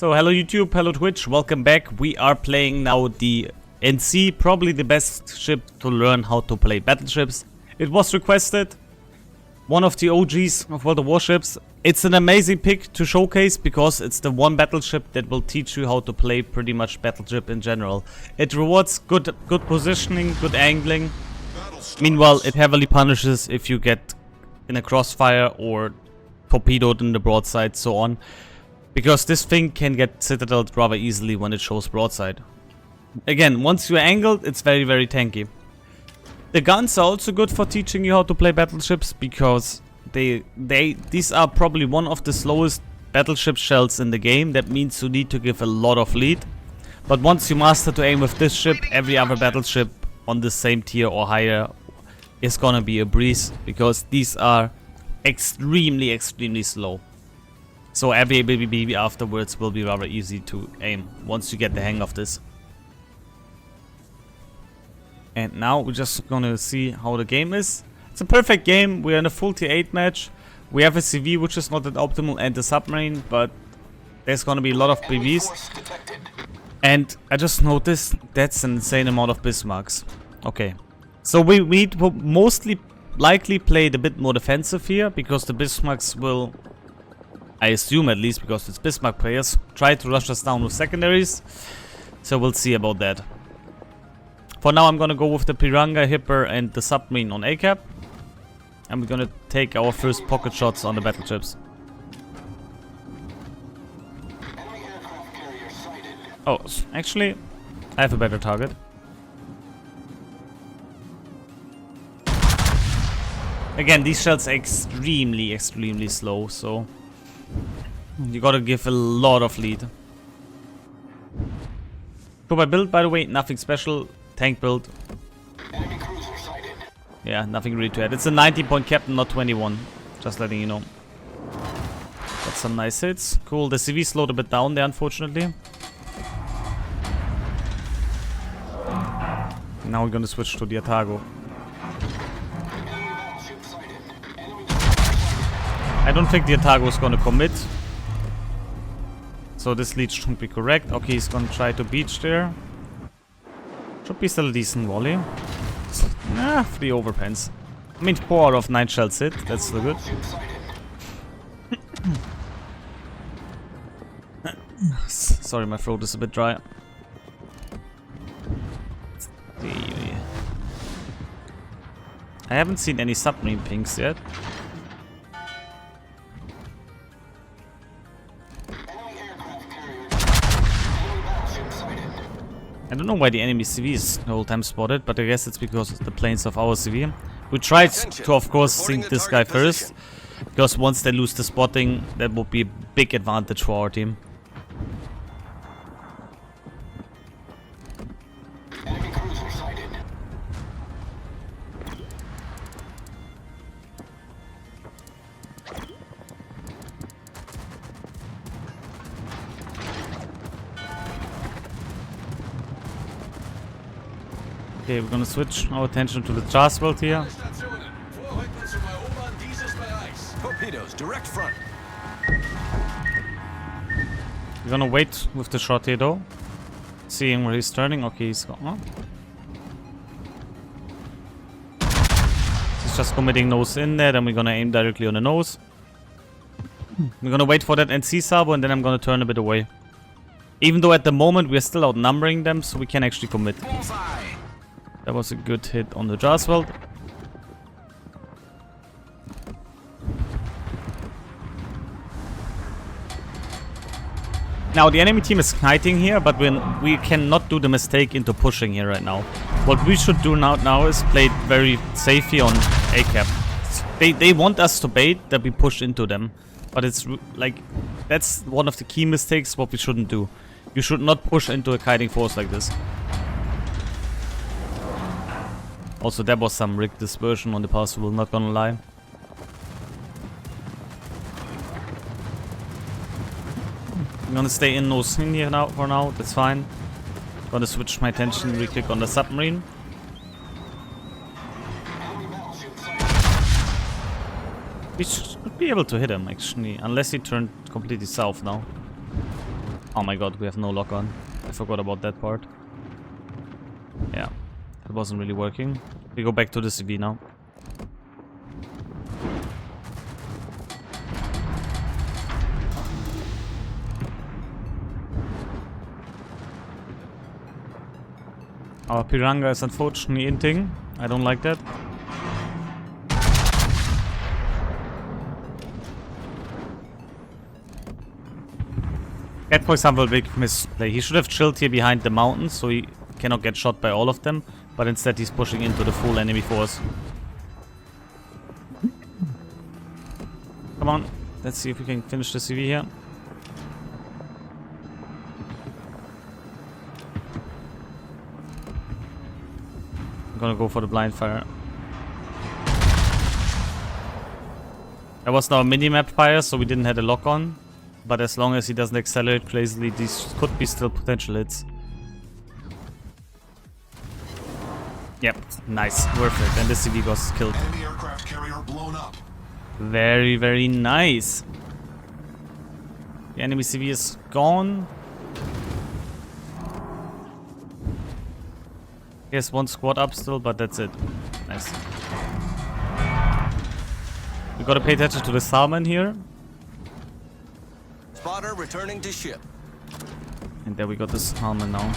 So hello YouTube, hello Twitch, welcome back. We are playing now the NC, probably the best ship to learn how to play battleships. It was requested, one of the OGs of World of Warships. It's an amazing pick to showcase because it's the one battleship that will teach you how to play pretty much battleship in general. It rewards good positioning, good angling. Meanwhile, it heavily punishes if you get in a crossfire or torpedoed in the broadside, so on. Because this thing can get citadeled rather easily when it shows broadside. Again, once you're angled, it's very, very tanky. The guns are also good for teaching you how to play battleships because these are probably one of the slowest battleship shells in the game. That means you need to give a lot of lead. But once you master to aim with this ship, every other battleship on the same tier or higher is gonna be a breeze because these are extremely slow. So every BB afterwards will be rather easy to aim once you get the hang of this. And now we're just gonna see how the game is. It's a perfect game. We're in a full tier 8 match. We have a CV which is not that optimal and a submarine, but there's gonna be a lot of BBs. And I just noticed that's an insane amount of Bismarcks. Okay. So we will mostly likely play it a bit more defensive here because the Bismarcks will, I assume at least because it's Bismarck players, try to rush us down with secondaries. So we'll see about that. For now I'm gonna go with the Piranha, Hipper and the submarine on A-cap. And we're gonna take our first pocket shots on the battleships. Oh, actually, I have a better target. Again, these shells are extremely slow, so you gotta give a lot of lead. So my build, by the way, nothing special. Tank build. Yeah, nothing really to add. It's a 19-point captain, not 21. Just letting you know. Got some nice hits. Cool. The CV slowed a bit down there, unfortunately. Now we're gonna switch to the Atago. I don't think the Atago is gonna commit. So this lead shouldn't be correct. Okay, he's gonna try to beach there. Should be still a decent volley. Nah, 3 overpens. I mean, 4 out of 9 shells hit. That's still good. Sorry, my throat is a bit dry. I haven't seen any submarine pings yet. I don't know why the enemy CV is the whole time spotted, but I guess it's because of the planes of our CV. We tried to, of course, sink this guy first, because once they lose the spotting, that would be a big advantage for our team. Okay, we're gonna switch our attention to the Charles world here. Torpedoes, direct front. We're gonna wait with the shot here though. Seeing where he's turning. Okay, he's gone. He's just committing nose in there, then we're gonna aim directly on the nose. We're gonna wait for that NC sabo and then I'm gonna turn a bit away. Even though at the moment we're still outnumbering them, so we can actually commit. That was a good hit on the Jarswald. Now the enemy team is kiting here, but we cannot do the mistake into pushing here right now. What we should do now is play very safely on A-cap. They want us to bait that we push into them, but it's like that's one of the key mistakes what we shouldn't do. You should not push into a kiting force like this. Also, there was some rigged dispersion on the possible, not gonna lie. I'm gonna stay in nose in here now for now, that's fine. Gonna switch my attention real quick on the submarine. We should be able to hit him actually, unless he turned completely south now. Oh my god, we have no lock on. I forgot about that part. Yeah, it wasn't really working. We go back to the CV now. Our Piranga is unfortunately inting. I don't like that. That, for example, big misplay. He should have chilled here behind the mountains so he cannot get shot by all of them. But instead he's pushing into the full enemy force. Come on. Let's see if we can finish the CV here. I'm gonna go for the blind fire. That was now a mini-map fire, so we didn't have a lock on. But as long as he doesn't accelerate crazily, these could be still potential hits. Yep, nice, worth it. And the CV was killed. Enemy aircraft carrier blown up. Very, very nice. The enemy CV is gone. Yes, one squad up still, but that's it. Nice. We gotta pay attention to the Salmon here. Spotter returning to ship. And there we got the Salmon now.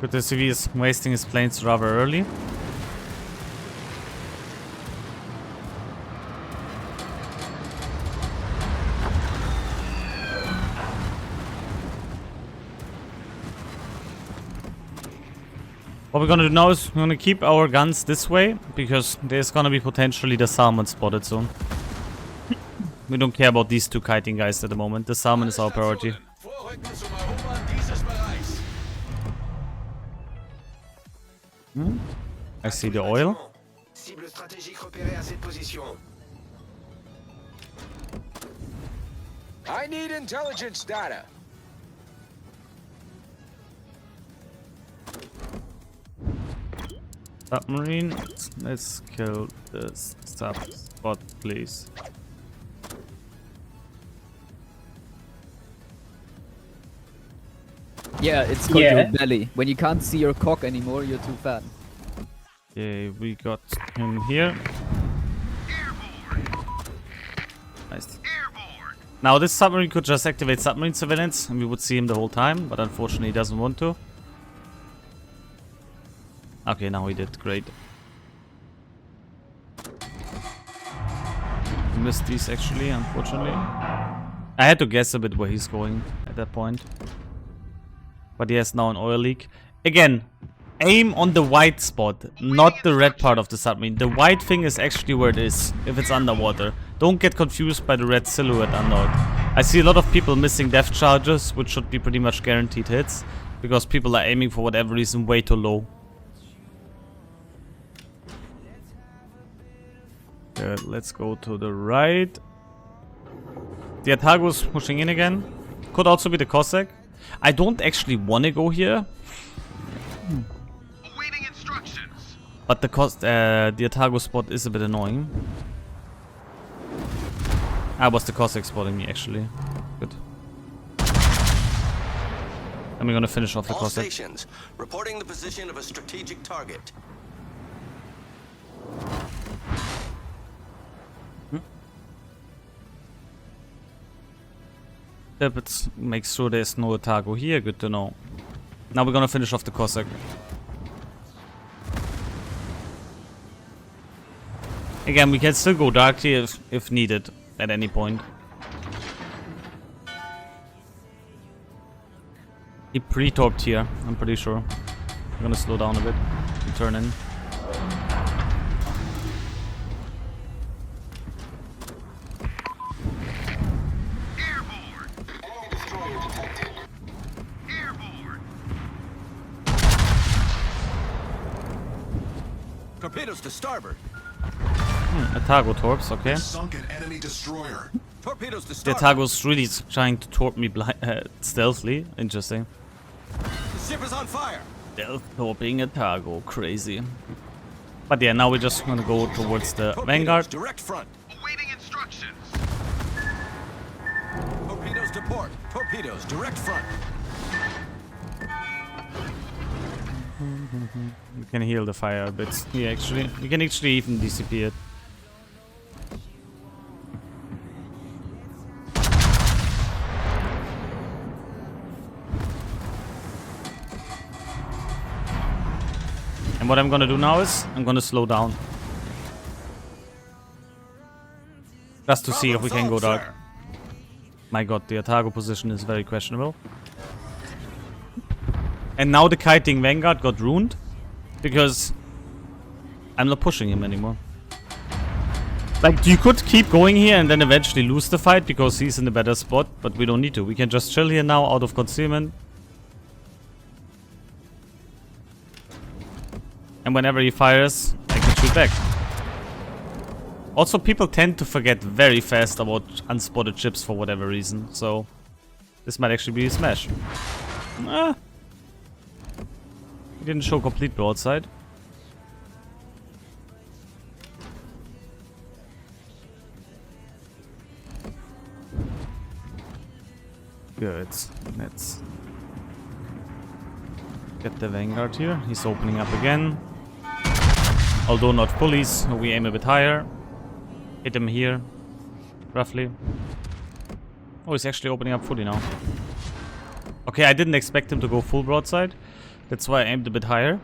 Good, the CV is wasting his planes rather early. What we're gonna do now is we're gonna keep our guns this way, because there's gonna be potentially the Salmon spotted soon. We don't care about these two kiting guys at the moment. The Salmon is our priority. I see the oil. Cible stratégique repérée à cette position. I need intelligence data. Submarine. Let's kill this sub spot, please. Yeah, it's called your belly. When you can't see your cock anymore, you're too fat. Okay, we got him here. Nice. Now this submarine could just activate submarine surveillance and we would see him the whole time, but unfortunately he doesn't want to. Okay, now he did. Great. Missed these actually, unfortunately. I had to guess a bit where he's going at that point. But he has now an oil leak. Again, aim on the white spot, not the red part of the submarine. The white thing is actually where it is, if it's underwater. Don't get confused by the red silhouette under it. I see a lot of people missing depth charges, which should be pretty much guaranteed hits, because people are aiming for whatever reason way too low. Good, let's go to the right. The Atago's pushing in again. Could also be the Cossack. I don't actually want to go here. Awaiting instructions. But the Atago spot is a bit annoying. Ah, was the Cossack spotting me actually. Good. And we're gonna finish off the All Cossack. stations reporting the position of a strategic target. That makes sure there's no Atago here, good to know. Now we're gonna finish off the Cossack. Again, we can still go dark here if needed at any point. He pre-torped here, I'm pretty sure. I'm gonna slow down a bit and turn in. Torpedoes to starboard. Atago torps, okay. Sunk an enemy destroyer. Torpedoes to The starboard. Atago's really trying to torp me stealthily. Interesting. The ship is on fire. Stealth torping Atago, crazy. But yeah, now we're just gonna go towards the Torpedoes Vanguard. direct front. Awaiting instructions. report. Torpedoes, direct front. You can heal the fire a bit. Yeah, actually. You can actually even DCP it. And what I'm gonna do now is, I'm gonna slow down. Just to see if we can go dark. My god, the Atago position is very questionable. And now the kiting Vanguard got ruined. Because I'm not pushing him anymore. Like, you could keep going here and then eventually lose the fight because he's in a better spot. But we don't need to. We can just chill here now out of concealment. And whenever he fires, I can shoot back. Also, people tend to forget very fast about unspotted ships for whatever reason. So, this might actually be a smash. Ah. He didn't show complete broadside. Good. Let's get the Vanguard here. He's opening up again. Although not fully, so we aim a bit higher. Hit him here. Roughly. Oh, he's actually opening up fully now. Okay, I didn't expect him to go full broadside. That's why I aimed a bit higher.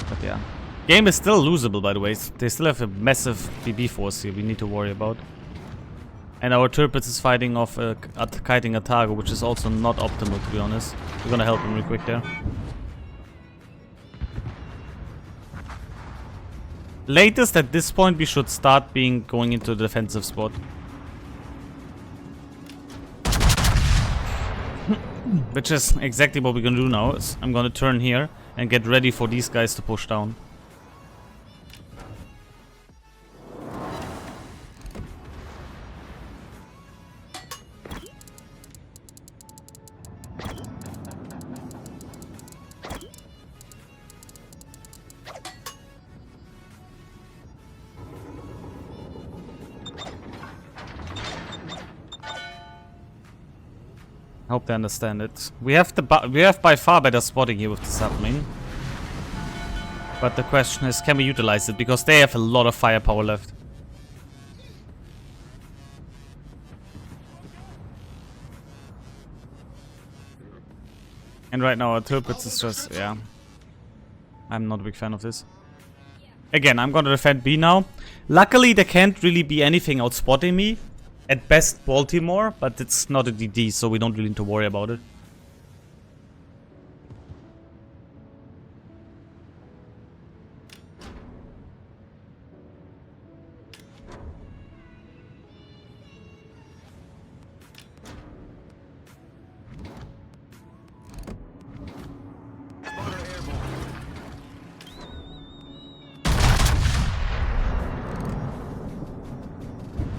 But yeah. Game is still losable, by the way. They still have a massive BB force here we need to worry about. And our Tirpitz is fighting off a kiting Atago, which is also not optimal, to be honest. We're gonna help him real quick there. Latest at this point, we should start going into the defensive spot. Which is exactly what we're gonna do now. Is I'm gonna turn here and get ready for these guys to push down. I hope they understand it. We have by far better spotting here with the submarine. But the question is, can we utilize it? Because they have a lot of firepower left. And right now our Tirpitz is just, yeah. I'm not a big fan of this. Again, I'm gonna defend B now. Luckily, there can't really be anything outspotting me. At best Baltimore, but it's not a DD, so we don't really need to worry about it.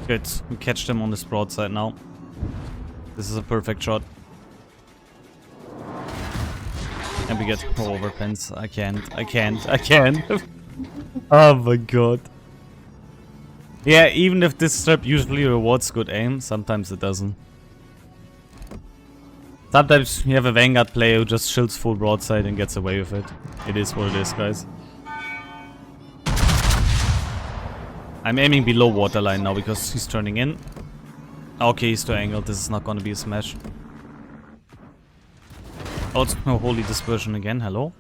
Good, we catch them on this broadside now. This is a perfect shot. And we get over pens. I can't. Oh my god. Yeah, even if this strip usually rewards good aim, sometimes it doesn't. Sometimes you have a Vanguard player who just shields full broadside and gets away with it. It is what it is, guys. I'm aiming below waterline now because he's turning in. Okay, he's too angled. This is not going to be a smash. Also, no holy dispersion again. Hello.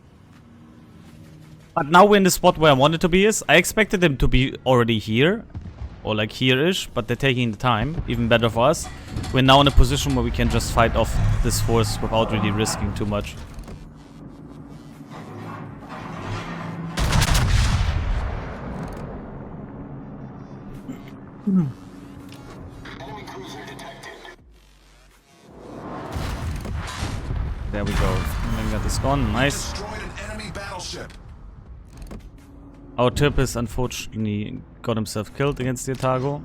But now we're in the spot where I wanted to be. I expected them to be already here. Or like here-ish. But they're taking the time. Even better for us. We're now in a position where we can just fight off this force without really risking too much. There we go. Vanguard is gone. Nice. Destroyed an enemy battleship. Our Tirpitz unfortunately got himself killed against the Atago.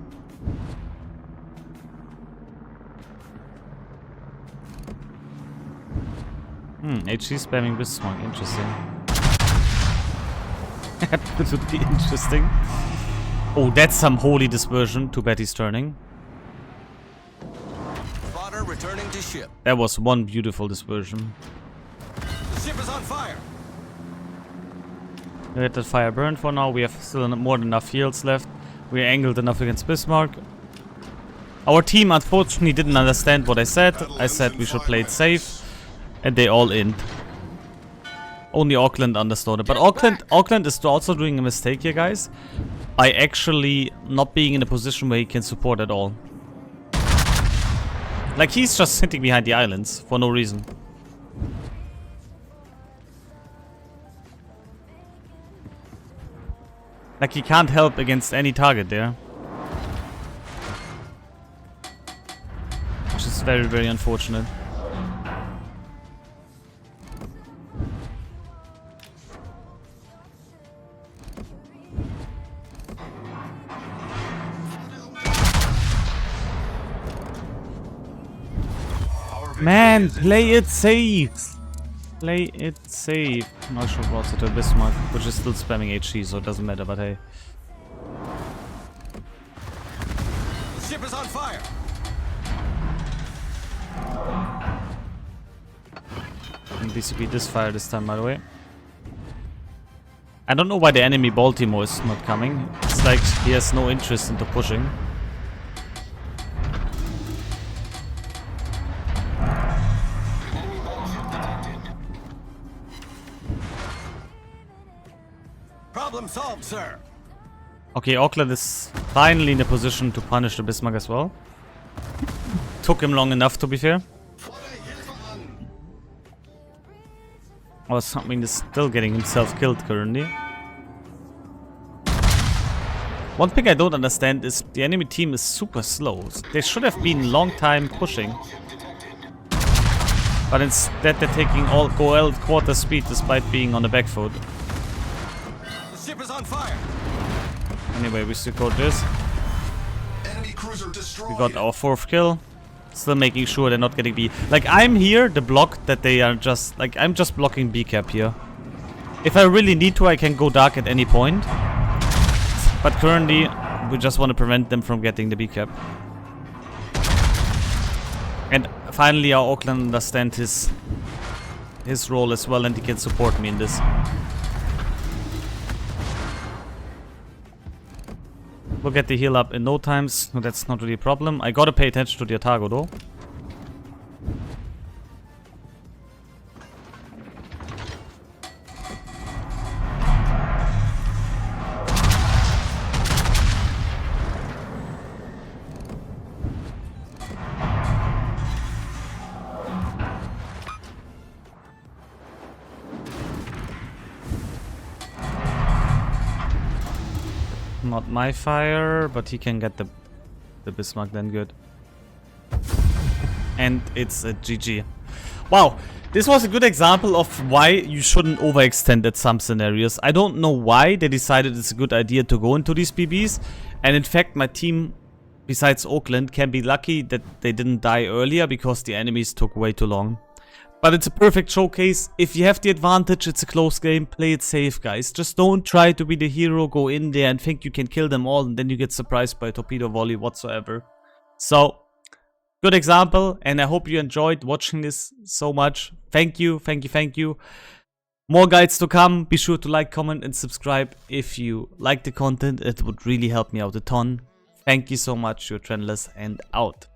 HC spamming Bismarck. Interesting. That would be interesting. Oh, that's some holy dispersion. Too bad he's turning. returning to ship. That was one beautiful dispersion. The ship is on fire. Let the fire burn for now. We have still more than enough fields left. We are angled enough against Bismarck. Our team unfortunately didn't understand what I said. I said we should play it safe. And they all in. Only Auckland understood it. But Auckland is also doing a mistake here, guys. By actually not being in a position where he can support at all. Like, he's just sitting behind the islands for no reason. Like, he can't help against any target there. Which is very, very unfortunate. Man, play it safe! Play it safe. Not sure what's it, a Bismarck, which is still spamming HE, so it doesn't matter, but hey. The ship is on fire. And DCP this fire this time, by the way. I don't know why the enemy Baltimore is not coming. It's like he has no interest into pushing. Problem solved, sir. Okay, Auckland is finally in a position to punish the Bismarck as well. Took him long enough, to be fair. Or something is still getting himself killed currently. One thing I don't understand is the enemy team is super slow. They should have been long time pushing. But instead they're taking all quarter speed despite being on the back foot. The ship is on fire. Anyway, we secured this. Enemy cruiser destroyed. We got our 4th kill. Still making sure they're not getting B. Like, I'm here, the block that they are just... Like, I'm just blocking B cap here. If I really need to, I can go dark at any point. But currently, we just want to prevent them from getting the B cap. And finally, our Auckland understand his role as well, and he can support me in this. We'll get the heal up in no time, so that's not really a problem. I gotta pay attention to the Otago though. Not my fire, but he can get the Bismarck then, good. And it's a GG. Wow, this was a good example of why you shouldn't overextend at some scenarios. I don't know why they decided it's a good idea to go into these BBs. And in fact, my team, besides Auckland, can be lucky that they didn't die earlier because the enemies took way too long. But it's a perfect showcase. If you have the advantage, it's a close game. Play it safe, guys. Just don't try to be the hero, go in there and think you can kill them all, and then you get surprised by a torpedo volley whatsoever. So, good example, and I hope you enjoyed watching this so much. Thank you, thank you, thank you. More guides to come. Be sure to like, comment, and subscribe if you like the content. It would really help me out a ton. Thank you so much. You're Trendless and out.